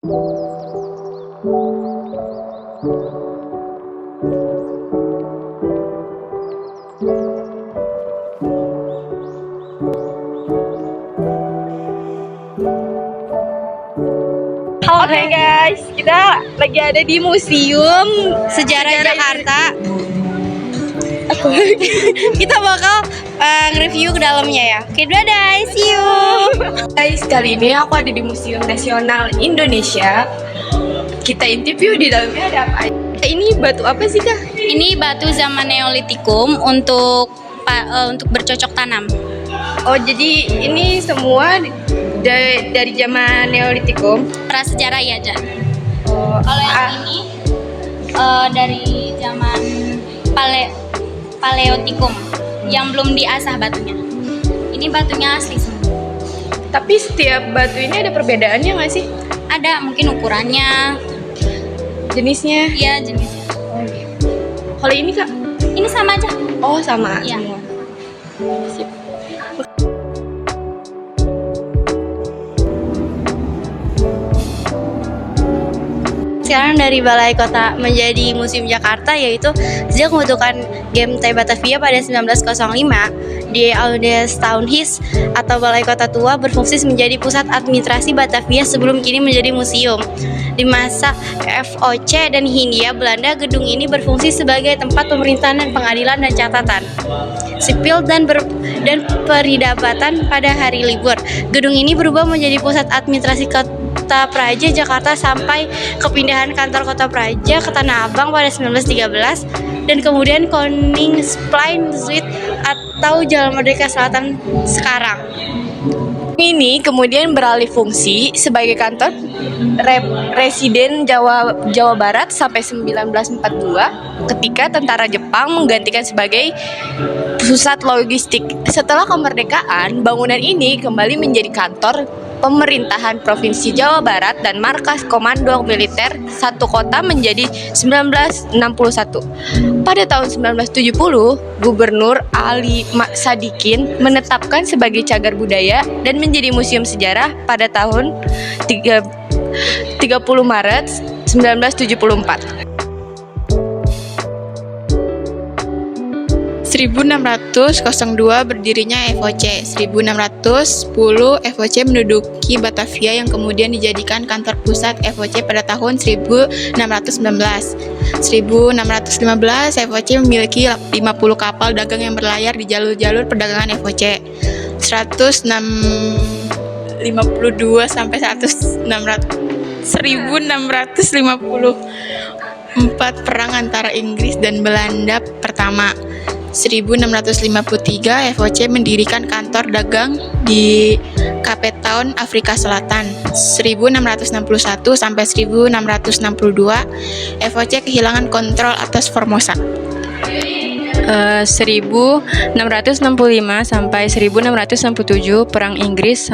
Halo guys, kita lagi ada di Museum Sejarah Jakarta. Kita bakal nge-review ke dalamnya ya. Oke, dadah, see you. Guys, kali ini aku ada di Museum Nasional Indonesia. Kita interview di dalamnya ada apa aja. Ini batu apa sih Kak? Ini batu zaman Neolitikum untuk bercocok tanam. Oh, jadi ini semua dari zaman Neolitikum. Prasejarah ya, Jan. Oh, Kalau yang ini dari zaman Paleotikum yang belum diasah batunya. Ini batunya asli semua. tapi setiap batu ini ada perbedaannya nggak sih? Ada mungkin ukurannya, Jenisnya? ya jenisnya. Kalau ini Kak? Ini sama aja. Oh, sama Iya. semua. Sip. Sekarang dari Balai Kota menjadi Museum Jakarta, yaitu sejak membentukkan GMT Batavia pada 1905 di Audience Town His atau Balai Kota Tua berfungsi menjadi pusat administrasi Batavia sebelum kini menjadi museum. Di masa VOC dan Hindia Belanda, gedung ini berfungsi sebagai tempat pemerintahan dan pengadilan dan catatan sipil dan peridabatan pada hari libur. Gedung ini berubah menjadi pusat administrasi Kota Praja Jakarta sampai kepindahan kantor Kota Praja ke Tanah Abang pada 1913 dan kemudian Koningsplein Zuid atau Jalan Merdeka Selatan sekarang. Ini kemudian beralih fungsi sebagai kantor residen Jawa Barat sampai 1942 ketika tentara Jepang menggantikan sebagai pusat logistik. Setelah kemerdekaan, bangunan ini kembali menjadi kantor pemerintahan Provinsi Jawa Barat dan markas Komando Militer Satu Kota menjadi 1961. Pada tahun 1970, Gubernur Ali Sadikin menetapkan sebagai cagar budaya dan menjadi museum sejarah pada tahun 30 Maret 1974. 1602 berdirinya FOC, 1610 FOC menduduki Batavia yang kemudian dijadikan kantor pusat FOC pada tahun 1619. 1615 FOC memiliki 50 kapal dagang yang berlayar di jalur-jalur perdagangan FOC. 1652 sampai 1654 perang antara Inggris dan Belanda pertama. 1653 FOC mendirikan kantor dagang di Cape Town, Afrika Selatan. 1661 sampai 1662 FOC kehilangan kontrol atas Formosa. 1665 sampai 1667 Perang Inggris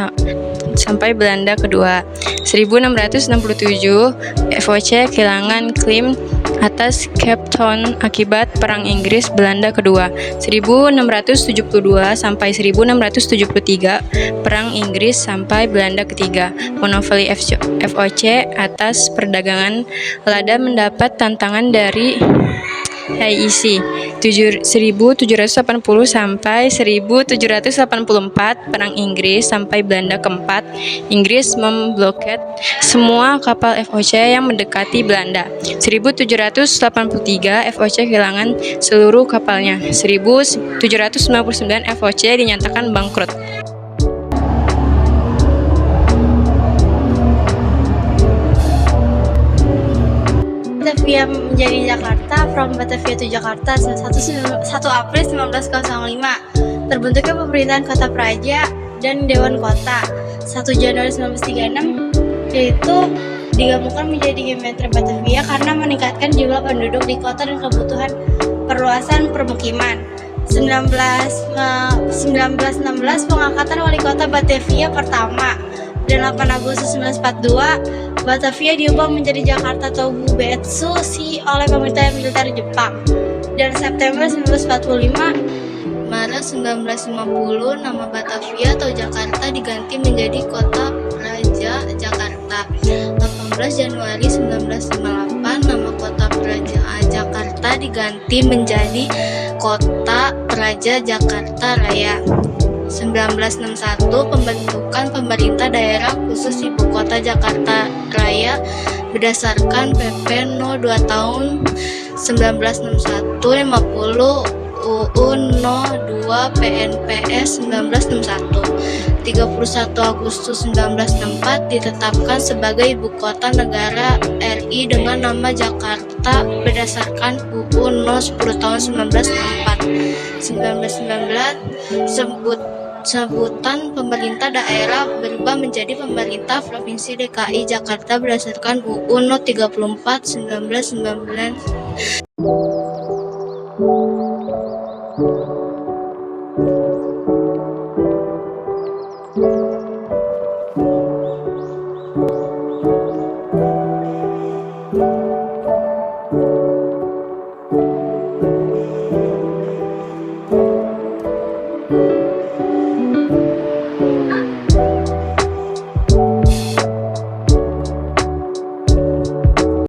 sampai Belanda kedua. 1667 FOC kehilangan klaim atas Cape Town akibat Perang Inggris Belanda kedua. 1672 sampai 1673 Perang Inggris sampai Belanda ketiga. Monopoli FOC atas perdagangan lada mendapat tantangan dari IEC. 1780 sampai 1784 Perang Inggris sampai Belanda keempat. Inggris memblokade semua kapal FOC yang mendekati Belanda. 1783 FOC kehilangan seluruh kapalnya. 1799 FOC dinyatakan bangkrut. Batavia menjadi Jakarta, from Batavia to Jakarta 1 April 1905. Terbentuknya pemerintahan Kota Praja dan Dewan Kota 1 Januari 1936, yaitu digabungkan menjadi GMT Batavia karena meningkatkan jumlah penduduk di kota dan kebutuhan perluasan permukiman. 1916 pengangkatan wali kota Batavia pertama dan 8 Agustus 1942 Batavia diubah menjadi Jakarta Togubetsu oleh pemerintah militer Jepang. Dan September 1945, Maret 1950, nama Batavia atau Jakarta diganti menjadi Kota Praja Jakarta. 18 Januari 1958, nama kota Praja Jakarta diganti menjadi Kota Praja Jakarta Raya. 1961, pembentukan pemerintah daerah khusus Ibu Kota Jakarta Raya berdasarkan PP No. 2 tahun 1961, 50 UU No. 2 PNPS 1961. 31 Agustus 1964 ditetapkan sebagai Ibu Kota Negara RI dengan nama Jakarta berdasarkan UU No. 10 tahun 1964. 1919 sebutan pemerintah daerah berubah menjadi Pemerintah Provinsi DKI Jakarta berdasarkan UU No. 34 1999.